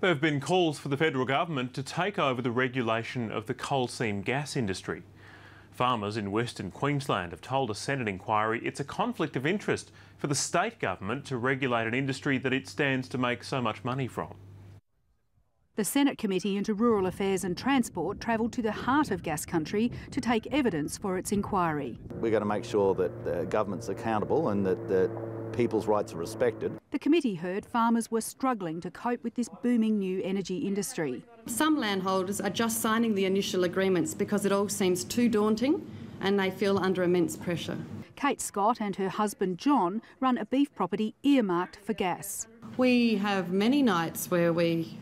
There have been calls for the federal government to take over the regulation of the coal seam gas industry. Farmers in Western Queensland have told a Senate inquiry it's a conflict of interest for the state government to regulate an industry that it stands to make so much money from. The Senate Committee into Rural Affairs and Transport travelled to the heart of gas country to take evidence for its inquiry. We're going to make sure that the government's accountable and that people's rights are respected. The committee heard farmers were struggling to cope with this booming new energy industry. Some landholders are just signing the initial agreements because it all seems too daunting and they feel under immense pressure. Kate Scott and her husband John run a beef property earmarked for gas. We have many nights where we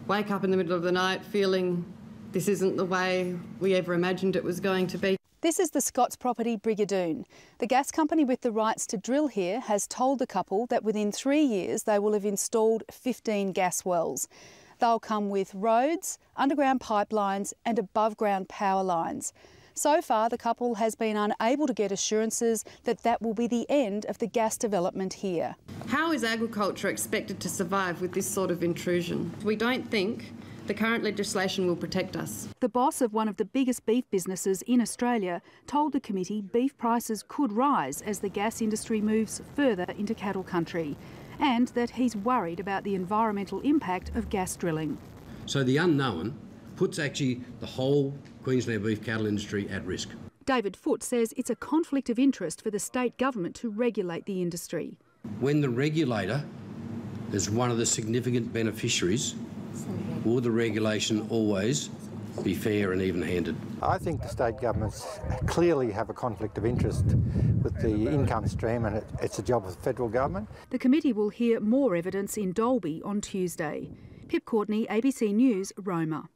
wake up in the middle of the night feeling this isn't the way we ever imagined it was going to be. This is the Scott's property Brigadoon. The gas company with the rights to drill here has told the couple that within 3 years they will have installed 15 gas wells. They'll come with roads, underground pipelines and above-ground power lines. So far, the couple has been unable to get assurances that that will be the end of the gas development here. How is agriculture expected to survive with this sort of intrusion? We don't think the current legislation will protect us. The boss of one of the biggest beef businesses in Australia told the committee beef prices could rise as the gas industry moves further into cattle country, and that he's worried about the environmental impact of gas drilling. So the unknown puts actually the whole Queensland beef cattle industry at risk. David Foote says it's a conflict of interest for the state government to regulate the industry. When the regulator is one of the significant beneficiaries, will the regulation always be fair and even-handed? I think the state governments clearly have a conflict of interest with the income stream, and it's a job of the federal government. The committee will hear more evidence in Dalby on Tuesday. Pip Courtney, ABC News, Roma.